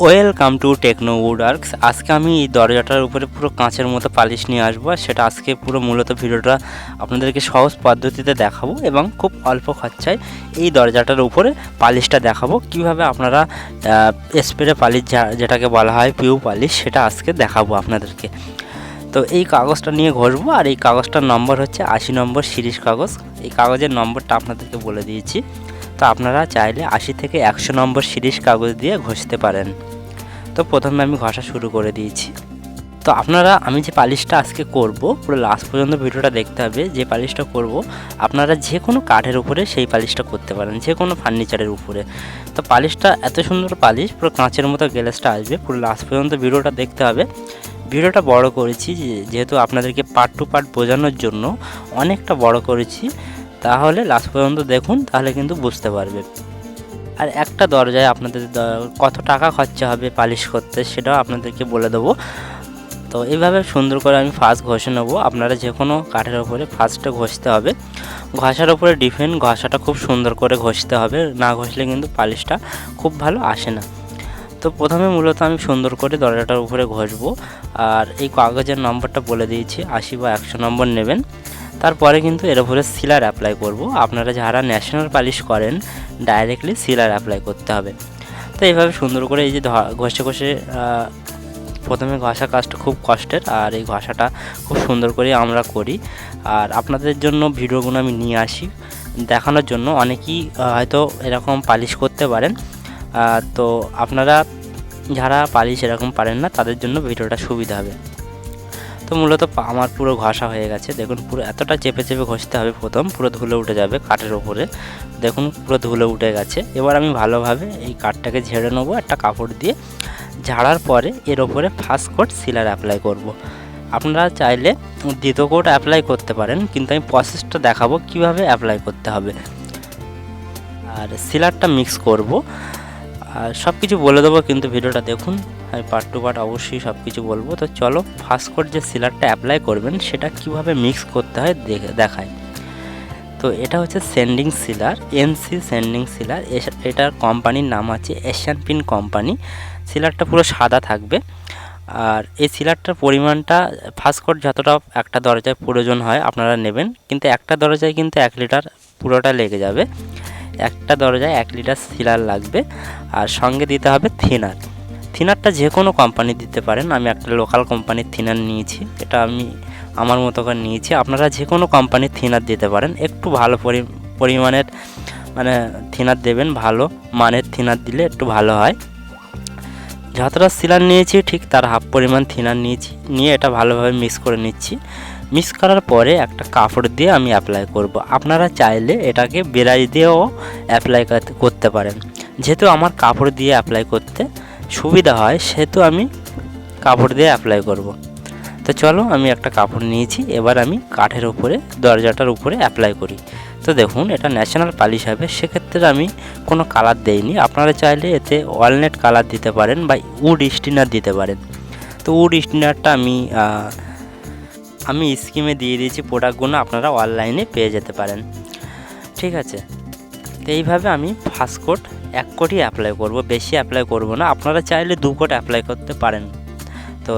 Welcome to techno উডওয়ার্কস। আজকে আমি এই দরজাটার উপরে পুরো কাঁচের মতো পালিশ নিয়ে আসবো। সেটা আজকে পুরো মূলত ভিডিওটা আপনাদেরকে সহজ পদ্ধতিতে দেখাবো এবং খুব অল্প খরচায় এই দরজাটার উপরে পালিশটা দেখাবো। কিভাবে আপনারা স্প্রে পালিশ যেটাকে বলা হয় পিউ পালিশ, সেটা আজকে দেখাবো আপনাদেরকে। তো এই কাগজটা নিয়ে ঘষবো, আর এই কাগজটার নম্বর হচ্ছে 80 নম্বর সিরিজ কাগজ। এই কাগজের নম্বরটা আপনাদেরকে বলে দিয়েছি। তো আপনারা চাইলে 80 থেকে 100 নম্বর সিরিজ কাগজ দিয়ে ঘষতে পারেন। তো প্রথমে আমি ঘষা শুরু করে দিয়েছি। তো আপনারা আমি যে পালিশটা আজকে করব, পুরো লাস্ট পর্যন্ত ভিডিওটা দেখতে হবে। যে পালিশটা করব আপনারা যে কোনো কাঠের উপরে সেই পালিশটা করতে পারেন, যে কোনো ফার্নিচারের উপরে। তো পালিশটা এত সুন্দর পালিশ, পুরো কাঁচের মতো গ্লেজটা আসবে। পুরো লাস্ট পর্যন্ত ভিডিওটা দেখতে হবে। ভিডিওটা বড় করেছি যেহেতু আপনাদেরকে পার্ট টু পার্ট বোঝানোর জন্য অনেকটা বড় করেছি। তাহলে লাস্ট পর্যন্ত দেখুন, তাহলে কিন্তু বুঝতে পারবে। আর একটা দরজায় আপনাদের কত টাকা খরচা হবে পালিশ করতে, সেটাও আপনাদেরকে বলে দেবো। তো এইভাবে সুন্দর করে আমি ফার্স্ট ঘষে নেবো। আপনারা যে কোনো কাঠের ওপরে ফার্স্টে ঘষতে হবে। ঘষার ওপরে ডিপেন্ড, ঘষাটা খুব সুন্দর করে ঘষতে হবে, না ঘষলে কিন্তু পালিশটা খুব ভালো আসে না। তো প্রথমে মূলত আমি সুন্দর করে দরজাটার উপরে ঘষবো। আর এই কাগজের নম্বরটা বলে দিয়েছি, 80 বা 100 নম্বর নেবেন। তারপরে কিন্তু এর উপরে সিলার অ্যাপ্লাই করব। আপনারা যারা ন্যাশনাল পালিশ করেন ডাইরেক্টলি সিলার অ্যাপ্লাই করতে হবে। তো এইভাবে সুন্দর করে এই যে ঘষে ঘষে প্রথমে ঘষা কাজটা খুব কষ্টের, আর এই ঘষাটা খুব সুন্দর করে আমরা করি। আর আপনাদের জন্য ভিডিওগুলো আমি নিয়ে আসি দেখানোর জন্য। অনেকেই হয়তো এরকম পালিশ করতে পারেন, তো আপনারা যারা পালিশ এরকম পারেন না তাদের জন্য ভিডিওটা সুবিধা হবে। তো মূলত আমার পুরো ঘষা হয়ে গেছে। দেখুন পুরো এতটা চেপে চেপে ঘষতে হবে, প্রথম পুরো ধুলো উঠে যাবে কাঠের ওপরে। দেখুন পুরো ধুলো উঠে গেছে। এবার আমি ভালোভাবে এই কাঠটাকে ঝেড়ে নেবো একটা কাপড় দিয়ে। ঝাড়ার পরে এর ওপরে ফার্স্ট কোট সিলার অ্যাপ্লাই করব। আপনারা চাইলে দ্বিতীয় কোট অ্যাপ্লাই করতে পারেন, কিন্তু আমি প্রসেসটা দেখাবো কিভাবে অ্যাপ্লাই করতে হবে। আর সিলারটা মিক্স করব, আর সব কিছু বলে দেবো, কিন্তু ভিডিওটা দেখুন। আমি পার্ট টু পার্ট অবশ্যই সব কিছু বলবো। তো চলো ফার্স্ট কোট যে সিলারটা অ্যাপ্লাই করবেন সেটা কিভাবে মিক্স করতে হয় দেখায়। তো এটা হচ্ছে সেন্ডিং সিলার, এনসি সেন্ডিং সিলার। এটার কোম্পানির নাম আছে এশিয়ান পেইন্ট কোম্পানি। সিলারটা পুরো সাদা থাকবে। আর এই সিলারটার পরিমাণটা ফার্স্ট কোট যতটা একটা দরজায় প্রয়োজন হয় আপনারা নেবেন, কিন্তু একটা দরজায় কিন্তু 1 লিটার পুরোটা লেগে যাবে। একটা দরজায় 1 লিটার সিলার লাগবে। আর সঙ্গে দিতে হবে থিনার। থিনারটা যে কোনো কোম্পানি দিতে পারেন। আমি একটা লোকাল কোম্পানির থিনার নিয়েছি, এটা আমি আমার মতো করে নিয়েছি। আপনারা যে কোনো কোম্পানির থিনার দিতে পারেন। একটু ভালো পরিমাণের মানে থিনার দেবেন, ভালো মানের থিনার দিলে একটু ভালো হয়। যতটা সিলার নিয়েছি ঠিক তার হাফ পরিমাণ থিনার নিয়েছি, নিয়ে এটা ভালোভাবে মিক্স করে নিচ্ছি। মিক্স করার পরে একটা কাপড় দিয়ে আমি অ্যাপ্লাই করব। আপনারা চাইলে এটাকে বেরাই দিয়েও অ্যাপ্লাই করতে পারেন। যেহেতু আমার কাপড় দিয়ে অ্যাপ্লাই করতে সুবিধা হয়, সেহেতু আমি কাপড় দিয়ে অ্যাপ্লাই করব। তো চলো আমি একটা কাপড় নিয়েছি, এবার আমি কাঠের উপরে দরজাটার উপরে অ্যাপ্লাই করি। তো দেখুন এটা ন্যাশনাল পালিশ হবে, সেক্ষেত্রে আমি কোনো কালার দেইনি। আপনারা চাইলে এতে ওয়ালনাট কালার দিতে পারেন বা উড স্টিনার দিতে পারেন। তো উড স্টিনারটা আমি স্কিমে দিয়ে দিয়েছি। প্রোডাক্টগুলো আপনারা অনলাইনে পেয়ে যেতে পারেন, ঠিক আছে। তো এইভাবে আমি ফার্স্ট কোট 1 কোটই অ্যাপ্লাই করব, বেশি অ্যাপ্লাই করব না। আপনারা চাইলে 2 কোট অ্যাপ্লাই করতে পারেন। তো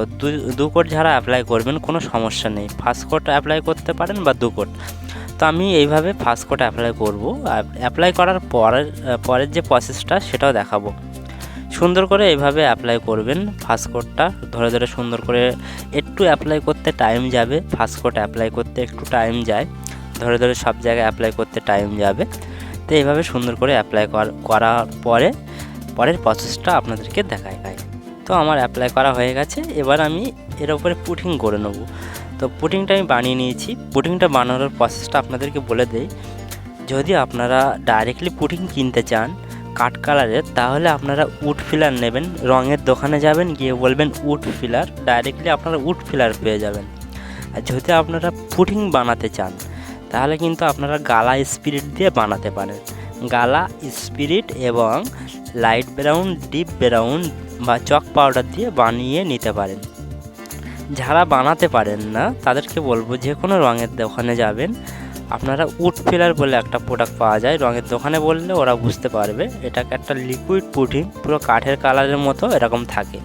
2 কোট যারা অ্যাপ্লাই করবেন কোনো সমস্যা নেই, ফার্স্ট কোট অ্যাপ্লাই করতে পারেন বা 2 কোট। তো আমি এইভাবে ফার্স্ট কোট অ্যাপ্লাই করব। অ্যাপ্লাই করার পরের যে প্রসেসটা সেটাও দেখাবো। সুন্দর করে এইভাবে অ্যাপ্লাই করবেন ফার্স্ট কোটটা ধরে ধরে সুন্দর করে। একটু অ্যাপ্লাই করতে টাইম যাবে, ফার্স্ট কোট অ্যাপ্লাই করতে একটু টাইম যায়, ধরে ধরে সব জায়গায় অ্যাপ্লাই করতে টাইম যাবে। তো এইভাবে সুন্দর করে অ্যাপ্লাই করার পরের প্রসেসটা আপনাদেরকে দেখায়। তো আমার অ্যাপ্লাই করা হয়ে গেছে। এবার আমি এর উপরে পুটিং করে নেব। তো পুটিংটা আমি বানিয়ে নিয়েছি। পুটিংটা বানানোর প্রসেসটা আপনাদেরকে বলে দেই। যদি আপনারা ডাইরেক্টলি পুটিং কিনতে চান কাঠ কালারের, তাহলে আপনারা উড ফিলার নেবেন। রঙের দোকানে যাবেন, গিয়ে বলবেন উড ফিলার, ডাইরেক্টলি আপনারা উড ফিলার পেয়ে যাবেন। আর যদি আপনারা পুটিং বানাতে চান তাহলে কিন্তু আপনারা গালা স্পিরিট দিয়ে বানাতে পারেন। গালা স্পিরিট এবং লাইট ব্রাউন, ডিপ ব্রাউন বা চক পাউডার দিয়ে বানিয়ে নিতে পারেন। যারা বানাতে পারেন না তাদেরকে বলবো যে কোনো রঙের দোকানে যাবেন, আপনারা উড ফিলার বলে একটা প্রোডাক্ট পাওয়া যায়, রঙের দোকানে বললে ওরা বুঝতে পারবে। এটাকে একটা লিকুইড পুটিং, পুরো কাঠের কালারের মতো এরকম থাকে।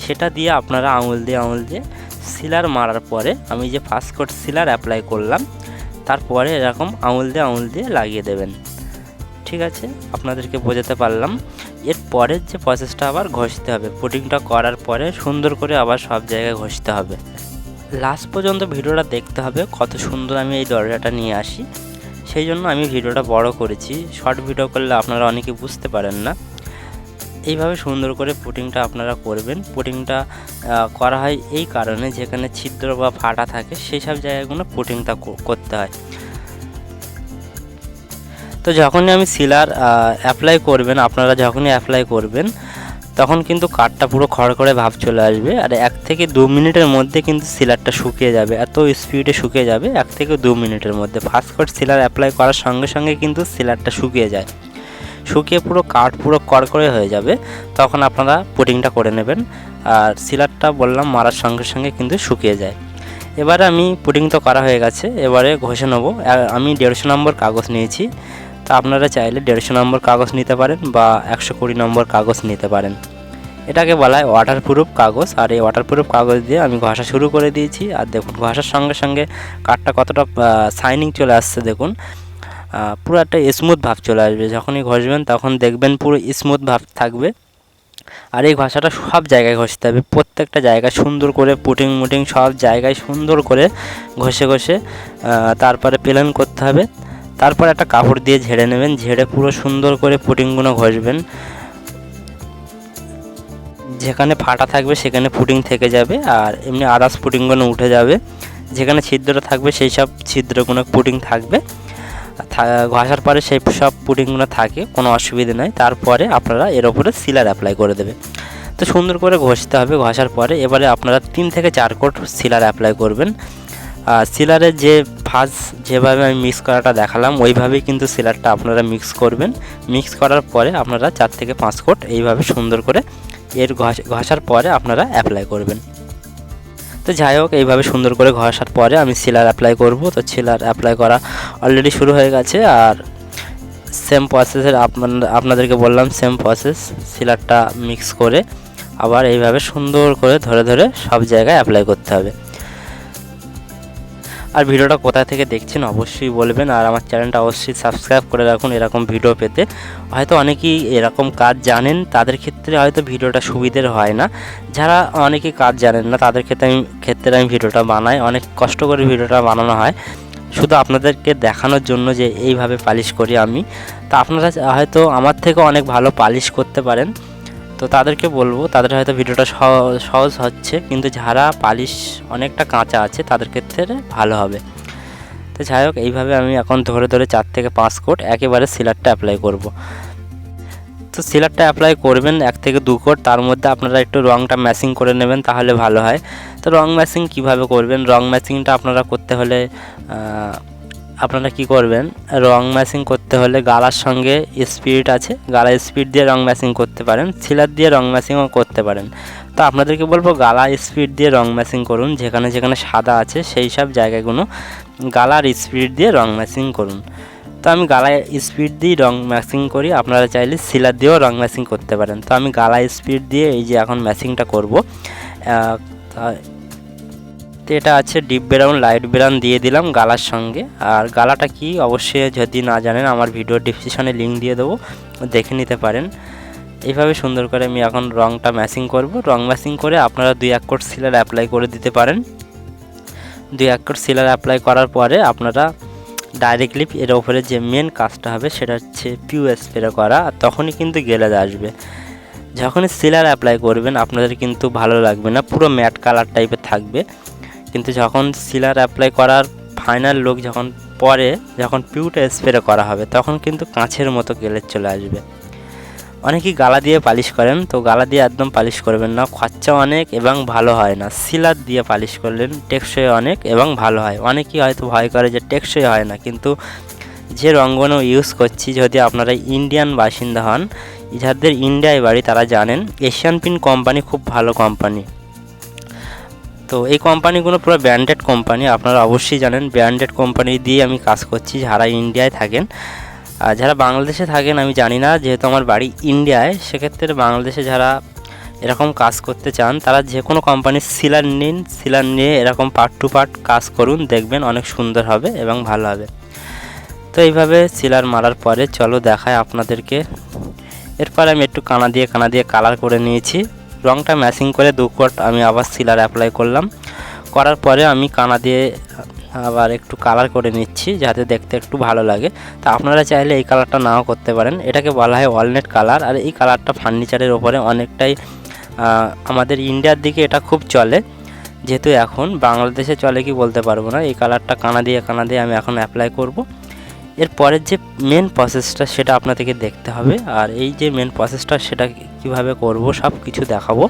সেটা দিয়ে আপনারা আঙুল দিয়ে সিলার মারার পরে, আমি যে ফার্স্ট কোট সিলার অ্যাপ্লাই করলাম তারপরে এরকম আঙুল দিয়ে লাগিয়ে দেবেন। ঠিক আছে, আপনাদেরকে বোঝাতে পারলাম। এর পরের যে প্রসেসটা আবার ঘষতে হবে, পুটিংটা করার পরে সুন্দর করে আবার সব জায়গায় ঘষতে হবে। লাস্ট পর্যন্ত ভিডিওটা দেখতে হবে কত সুন্দর আমি এই দরজাটা নিয়ে আসি। সেই জন্য আমি ভিডিওটা বড় করেছি, শর্ট ভিডিও করলে আপনারা অনেকে বুঝতে পারেন না। এইভাবে সুন্দর করে পুটিংটা আপনারা করবেন। পুটিংটা করা হয় এই কারণে, যেখানে ছিদ্র বা ফাটা থাকে সেই সব জায়গাগুলো পুটিংটা করতে হয়। তো যখনই আমি সিলার অ্যাপ্লাই করবেন, আপনারা যখনই অ্যাপ্লাই করবেন তখন কিন্তু কাঠটা পুরো খড়খড়ে ভাব চলে আসবে, আর 1 থেকে 2 মিনিটের মধ্যে কিন্তু সিলারটা শুকিয়ে যাবে। এত স্পিডে শুকিয়ে যাবে 1 থেকে 2 মিনিটের মধ্যে। ফার্স্ট কোট সিলার অ্যাপ্লাই করার সঙ্গে সঙ্গে কিন্তু সিলারটা শুকিয়ে যায়, শুকিয়ে পুরো কাঠ পুরো কড়কড়ে হয়ে যাবে। তখন আপনারা পুটিংটা করে নেবেন। আর সিলারটা বললাম মারার সঙ্গে সঙ্গে কিন্তু শুকিয়ে যায়। এবারে আমি পুটিং তো করা হয়ে গেছে, এবারে ঘষে নেবো। আমি 150 নম্বর কাগজ নিয়েছি, তো আপনারা চাইলে 150 নম্বর কাগজ নিতে পারেন বা 120 নম্বর কাগজ নিতে পারেন। এটাকে বলা হয় ওয়াটারপ্রুফ কাগজ। আর এই ওয়াটারপ্রুফ কাগজ দিয়ে আমি ঘষা শুরু করে দিয়েছি। আর দেখুন ঘষার সঙ্গে সঙ্গে কাঠটা কতটা শাইনিং চলে আসছে, দেখুন পুরো একটা স্মুথ ভাব চলে আসবে। যখনই ঘষবেন তখন দেখবেন পুরো স্মুথ ভাব থাকবে। আর এই ঘষাটা সব জায়গায় ঘষতে হবে, প্রত্যেকটা জায়গায় সুন্দর করে পুটিং মুটিং সব জায়গায় সুন্দর করে ঘষে তারপরে প্লেন করতে হবে। তারপর একটা কাপড় দিয়ে ঝেড়ে নেবেন, ঝেড়ে পুরো সুন্দর করে পুটিংগুলো ঘষবেন। যেখানে ফাটা থাকবে সেখানে পুটিং থেকে যাবে, আর এমনি আদার্স পুটিংগুলো উঠে যাবে। যেখানে ছিদ্র থাকবে সেই সব ছিদ্রগুলো পুটিং থাকবে। ঘষার পরে সেই সব পুটিংগুলো থাকে, কোনো অসুবিধা নয়। তারপরে আপনারা এর ওপরে সিলার অ্যাপ্লাই করে দেবে। তো সুন্দর করে ঘষতে হবে। ঘষার পরে এবারে আপনারা 3 থেকে 4 কোট সিলার অ্যাপ্লাই করবেন। সিলারের যে ভাঁজ যেভাবে আমি মিক্স করাটা দেখালাম ওইভাবেই কিন্তু সিলারটা আপনারা মিক্স করবেন। মিক্স করার পরে আপনারা 4 থেকে 5 কোট এইভাবে সুন্দর করে এর ঘষার পরে আপনারা অ্যাপ্লাই করবেন। তো যাই হোক, এইভাবে সুন্দর করে ঘষার পরে আমি সিলার অ্যাপ্লাই করব। তো সিলার অ্যাপ্লাই করা অলরেডি শুরু হয়ে গেছে। আর সেম প্রসেসের আপনাদেরকে বললাম, সেম প্রসেস সিলারটা মিক্স করে আবার এইভাবে সুন্দর করে ধরে সব জায়গায় অ্যাপ্লাই করতে হবে। আর ভিডিওটা কোথা থেকে দেখছেন অবশ্যই বলবেন, আর আমার চ্যানেলটা অবশ্যই সাবস্ক্রাইব করে রাখুন এরকম ভিডিও পেতে। হয়তো অনেকেই এরকম কাজ জানেন, তাদের ক্ষেত্রে হয়তো ভিডিওটা সুবিধের হয় না। যারা অনেকেই কাজ জানেন না তাদের ক্ষেত্রে আমি ভিডিওটা বানাই, অনেক কষ্ট করে ভিডিওটা বানানো হয় শুধু আপনাদেরকে দেখানোর জন্য যে এইভাবে পালিশ করি আমি। তা আপনারা হয়তো আমার থেকে অনেক ভালো পালিশ করতে পারেন, তো তাদেরকে বলবো, তাদের হয়তো ভিডিওটা সহজ হচ্ছে, কিন্তু যারা পালিশ অনেকটা কাঁচা আছে তাদের ক্ষেত্রে ভালো হবে। তো যাই হোক, এইভাবে আমি এখন ধরে 4 থেকে 5 কোট একেবারে সিলারটা অ্যাপ্লাই করব। তো সিলারটা অ্যাপ্লাই করবেন 1 থেকে 2 কোট, তার মধ্যে আপনারা একটু রঙটা ম্যাচিং করে নেবেন, তাহলে ভালো হয়। তো রং ম্যাচিং কিভাবে করবেন, রং ম্যাচিংটা আপনারা করতে হলে আপনারা কি করবেন, রং ম্যাচিং করতে হলে গালার সঙ্গে স্পিড আছে, গালা স্পিড দিয়ে রং ম্যাচিং করতে পারেন, সিলার দিয়ে রং ম্যাচিংও করতে পারেন। তো আপনাদেরকে বলবো গালা স্পিড দিয়ে রং ম্যাচিং করুন। যেখানে যেখানে সাদা আছে সেই সব জায়গাগুলো গালার স্পিড দিয়ে রং ম্যাচিং করুন। তো আমি গালায় স্পিড দিয়ে রং ম্যাচিং করি, আপনারা চাইলে সিলার দিয়েও রং ম্যাচিং করতে পারেন। তো আমি গালায় স্পিড দিয়ে এই যে এখন ম্যাচিংটা করব। তো এটা আছে ডিপ ব্রাউন লাইট ব্রাউন দিয়ে দিলাম গালার সঙ্গে। আর গালাটা কি অবশ্যই যদি না জানেন আমার ভিডিও ডিসক্রিপশনে লিঙ্ক দিয়ে দেবো, দেখে নিতে পারেন। এইভাবে সুন্দর করে আমি এখন রংটা ম্যাচিং করব। রং ম্যাচিং করে আপনারা 2-1 কোট সিলার অ্যাপ্লাই করে দিতে পারেন। 2-1 কোট সিলার অ্যাপ্লাই করার পরে আপনারা ডাইরেক্টলি এর ওপরে যে মেন কাজটা হবে সেটা হচ্ছে পিউ স্প্রে করা, আর তখনই কিন্তু গ্লেজ আসবে। যখনই সিলার অ্যাপ্লাই করবেন আপনাদের কিন্তু ভালো লাগবে না, পুরো ম্যাট কালার টাইপের থাকবে। কিন্তু যখন সিলার অ্যাপ্লাই করার ফাইনাল লুক যখন পিউটা স্প্রে করা হবে তখন কিন্তু কাঁচের মতো গ্লেজ চলে আসবে। অনেকেই গালা দিয়ে পালিশ করেন, তো গালা দিয়ে একদম পালিশ করবেন না, খরচা অনেক এবং ভালো হয় না। সিলার দিয়ে পালিশ করলেন টেকসই অনেক এবং ভালো হয়। অনেকেই হয়তো ভয় করে যে টেকসই হয় না, কিন্তু যে রঙগুলো ইউজ করছি, যদি আপনারা ইন্ডিয়ান বাসিন্দা হন, যাদের ইন্ডিয়ায় বাড়ি তারা জানেন এশিয়ান পেইন্ট কোম্পানি খুব ভালো কোম্পানি। তো এই কোম্পানিগুলো পুরো ব্র্যান্ডেড কোম্পানি, আপনারা অবশ্যই জানেন ব্র্যান্ডেড কোম্পানি দিয়ে আমি কাজ করছি। যারা ইন্ডিয়ায় থাকেন আর যারা বাংলাদেশে থাকেন আমি জানি না, যেহেতু আমার বাড়ি ইন্ডিয়ায়, সেক্ষেত্রে বাংলাদেশে যারা এরকম কাজ করতে চান তারা যে কোনো কোম্পানির সিলার নিন, সিলার নিয়ে এরকম পার্ট টু পার্ট কাজ করুন, দেখবেন অনেক সুন্দর হবে এবং ভালো হবে। তো এইভাবে সিলার মারার পরে চলো দেখায় আপনাদেরকে। এরপর আমি একটু কানা দিয়ে কালার করে নিয়েছি, রঙটা ম্যাচিং করে 2 কোট আমি আবার সিলার অ্যাপ্লাই করলাম। করার পরে আমি কানা দিয়ে আবার একটু কালার করে নিচ্ছি যাতে দেখতে একটু ভালো লাগে। তা আপনারা চাইলে এই কালারটা নাও করতে পারেন, এটাকে বলা হয় ওয়ালনাট কালার। আর এই কালারটা ফার্নিচারের ওপরে অনেকটাই আমাদের ইন্ডিয়ার দিকে এটা খুব চলে, যেহেতু এখন বাংলাদেশে চলে কি বলতে পারবো না। এই কালারটা কানা দিয়ে আমি এখন অ্যাপ্লাই করব। এরপরের যে মেন প্রসেসটা সেটা আপনাদেরকে দেখতে হবে, আর এই যে মেন প্রসেসটা সেটা কিভাবে করব সব কিছু দেখাবো।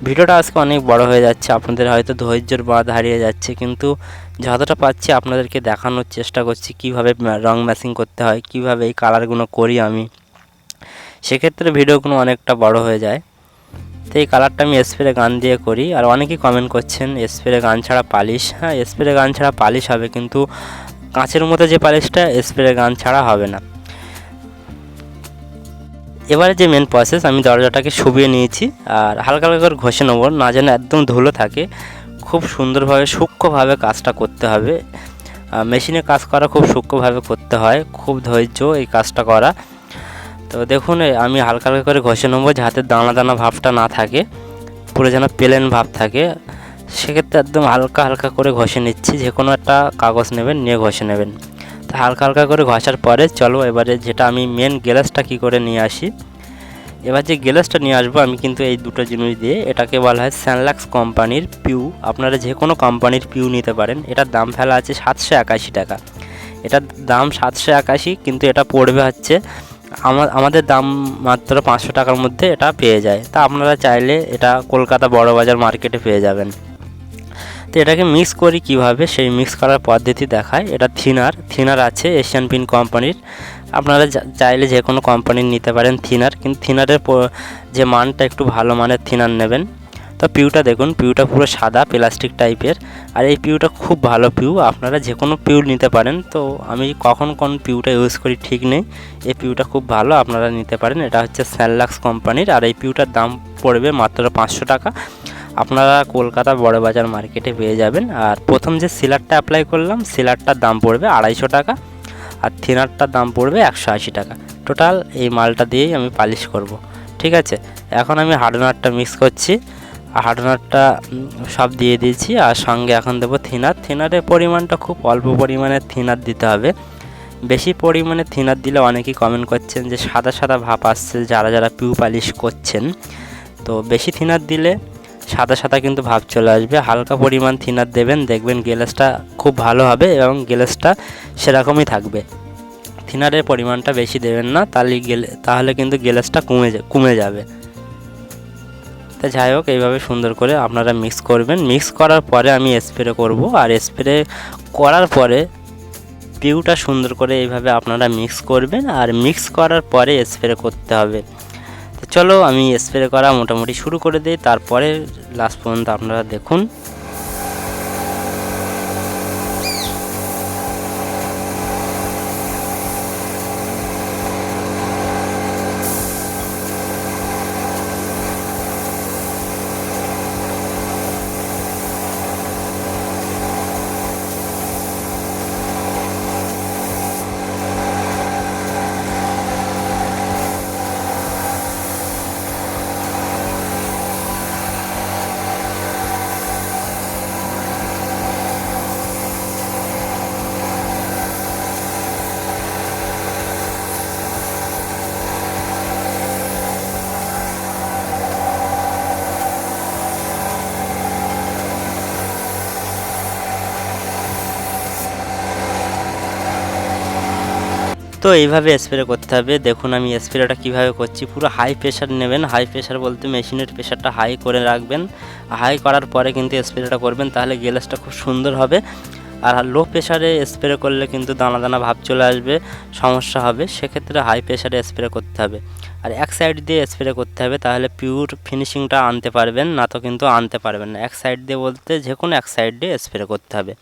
ভিডিওটা আজকে অনেক বড় হয়ে যাচ্ছে, আপনাদের হয়তো ধৈর্যের বাঁধ হারিয়ে যাচ্ছে, কিন্তু যতটা পাচ্ছি আপনাদেরকে দেখানোর চেষ্টা করছি কিভাবে রং ম্যাচিং করতে হয়, কিভাবে এই কালারগুলো করি আমি। সেক্ষেত্রে ভিডিওগুলো অনেকটা বড় হয়ে যায়। তো এই কালারটা আমি স্প্রে গান দিয়ে করি। আর অনেকেই কমেন্ট করছেন স্প্রে গান ছাড়া পালিশ। হ্যাঁ, স্প্রে গান ছাড়া পালিশ হবে, কিন্তু কাঁচের মতো যে পালিশটা স্প্রে গান ছাড়া হবে না। এবারে যে মেন প্রসেস, আমি দরজাটাকে শুবিয়ে নিয়েছি আর হালকা হালকা করে ঘষে নেব, না যেন একদম ধুলো থাকে। খুব সুন্দরভাবে সূক্ষ্মভাবে কাজটা করতে হবে। মেশিনে কাজ করা খুব সূক্ষ্মভাবে করতে হয়, খুব ধৈর্য এই কাজটা করা। তো দেখুন আমি হালকা হালকা করে ঘষে নেবো যাতে দানা দানা ভাবটা না থাকে, পুরো যেন প্লেন ভাব থাকে। সেক্ষেত্রে একদম হালকা হালকা করে ঘষে নিচ্ছি। যে কোনো একটা কাগজ নেবেন, নিয়ে ঘষে নেবেন। তো হালকা হালকা করে ঘষার পরে চলো এবারে যেটা আমি মেন গ্লাসটা কী করে নিয়ে আসি। এবার যে গ্লাসটা নিয়ে আসবো আমি কিন্তু এই দুটো জিনিস দিয়ে, এটাকে বলা হয় স্যানলাক্স কোম্পানির পিউ। আপনারা যে কোনো কোম্পানির পিউ নিতে পারেন। এটার দাম ফেলা আছে 781 টাকা। এটার দাম 781, কিন্তু এটা পড়বে হচ্ছে আমাদের দাম মাত্র 500 টাকার মধ্যে এটা পেয়ে যায়। তা আপনারা চাইলে এটা কলকাতা বড় বাজার মার্কেটে পেয়ে যাবেন। তো এটাকে মিক্স করি কিভাবে, সেই মিক্স করার পদ্ধতি দেখায়। এটা থিনার আছে এশিয়ান পেইন্ট কোম্পানির। আপনারা চাইলে যে কোনো কোম্পানির নিতে পারেন থিনার, কিন্তু থিনারের যে মানটা একটু ভালো মানের থিনার নেবেন। তো পিউটা দেখুন, পিউটা পুরো সাদা প্লাস্টিক টাইপের, আর এই পিউটা খুব ভালো পিউ। আপনারা যে কোনো পিউ নিতে পারেন। তো আমি কখন কোন পিউটা ইউজ করি ঠিক নেই, এই পিউটা খুব ভালো, আপনারা নিতে পারেন। এটা হচ্ছে স্যানলাক্স কোম্পানির, আর এই পিউটার দাম পড়বে মাত্র 500 টাকা। আপনারা কলকাতা বড় বাজার মার্কেটে পেয়ে যাবেন। আর প্রথম যে সিলারটা অ্যাপ্লাই করলাম, সিলারটার দাম পড়বে 250 টাকা, আর থিনারটার দাম পড়বে 180 টাকা। টোটাল এই মালটা দিয়েই আমি পালিশ করব। ঠিক আছে, এখন আমি হার্ডনারটা মিক্স করছি। হার্ডনারটা সব দিয়ে দিয়েছি, আর সঙ্গে এখন দেবো থিনারের পরিমাণটা খুব অল্প পরিমাণে থিনার দিতে হবে। বেশি পরিমাণে থিনার দিলে অনেকেই কমেন্ট করছেন যে সাদা সাদা ভাব আসছে, যারা পিউ পালিশ করছেন। তো বেশি থিনার দিলে সাদা সাদা কিন্তু ভাব চলে আসবে। হালকা পরিমাণ থিনার দেবেন, দেখবেন গ্লাসটা খুব ভালো হবে এবং গ্লাসটা সেরকমই থাকবে। থিনারের পরিমাণটা বেশি দেবেন না, তাহলে কিন্তু গ্লাসটা কমে যাবে। তা যাই হোক, এইভাবে সুন্দর করে আপনারা মিক্স করবেন। মিক্স করার পরে আমি স্প্রে করব, আর স্প্রে করার পরে পিউটা সুন্দর করে এইভাবে আপনারা মিক্স করবেন, আর মিক্স করার পরে স্প্রে করতে হবে। তো চলো আমি স্প্রে করা মোটামুটি শুরু করে দিই, তারপরে লাস্ট পর্যন্ত আপনারা দেখুন। তো এইভাবে স্প্রে করতে হবে। দেখুন আমি স্প্রেটা কিভাবে করছি, পুরো হাই প্রেশার নেবেন। হাই প্রেশার বলতে মেশিনের প্রেশারটা হাই করে রাখবেন। হাই করার পরে কিন্তু স্প্রেটা করবেন, তাহলে গ্লাসটা খুব সুন্দর হবে। আর লো প্রেশারে স্প্রে করলে কিন্তু দানা দানা ভাব চলে আসবে, সমস্যা হবে। সেক্ষেত্রে হাই প্রেশারে স্প্রে করতে হবে। আর এক সাইড দিয়ে স্প্রে করতে হবে, তাহলে পিওর ফিনিশিংটা আনতে পারবেন, না তো কিন্তু আনতে পারবেন না। এক সাইড দিয়ে বলতে যে কোনো এক সাইড দিয়ে স্প্রে করতে হবে।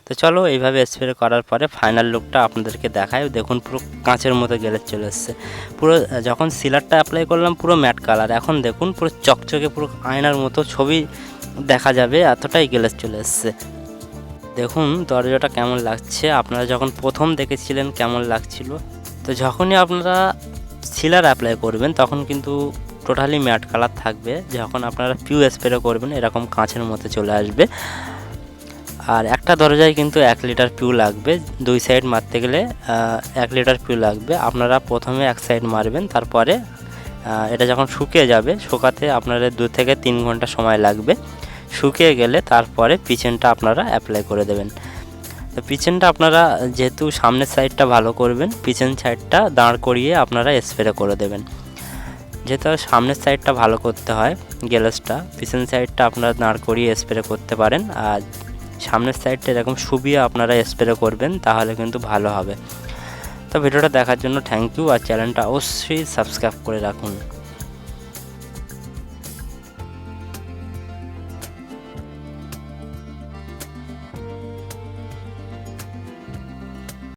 তো চলো এইভাবে স্প্রে করার পরে ফাইনাল লুকটা আপনাদেরকে দেখাই। দেখুন পুরো কাঁচের মতো গ্লেজ চলে এসছে। পুরো যখন সিলারটা অ্যাপ্লাই করলাম পুরো ম্যাট কালার, এখন দেখুন পুরো চকচকে পুরো আয়নার মতো ছবি দেখা যাবে, এতটাই গ্লেজ চলে এসছে। দেখুন দরজাটা কেমন লাগছে, আপনারা যখন প্রথম দেখেছিলেন কেমন লাগছিল। তো যখনই আপনারা সিলার অ্যাপ্লাই করবেন তখন কিন্তু টোটালি ম্যাট কালার থাকবে, যখন আপনারা পিউ স্প্রে করবেন এরকম কাঁচের মতো চলে আসবে। আর একটা দরজায় কিন্তু 1 লিটার পিউ লাগবে, 2 সাইড মারতে গেলে 1 লিটার পিউ লাগবে। আপনারা প্রথমে এক সাইড মারবেন, তারপরে এটা যখন শুকিয়ে যাবে, শুকাতে আপনাদের 2 থেকে 3 ঘন্টা সময় লাগবে। শুকিয়ে গেলে তারপরে পিছনটা আপনারা অ্যাপ্লাই করে দেবেন। তো পিছনটা আপনারা যেহেতু সামনের সাইডটা ভালো করবেন, পিছন সাইডটা দাঁড় করিয়ে আপনারা স্প্রে করে দেবেন। যেহেতু সামনের সাইডটা ভালো করতে হয় গ্লেজটা, পিছন সাইডটা আপনারা দাঁড় করিয়ে স্প্রে করতে পারেন। আর সামনের সাইডটা এরকম শুবিয়ে আপনারা স্প্রে করবেন, তাহলে কিন্তু ভালো হবে। তো ভিডিওটা দেখার জন্য থ্যাংক ইউ, আর চ্যানেলটা অবশ্যই সাবস্ক্রাইব করে রাখুন।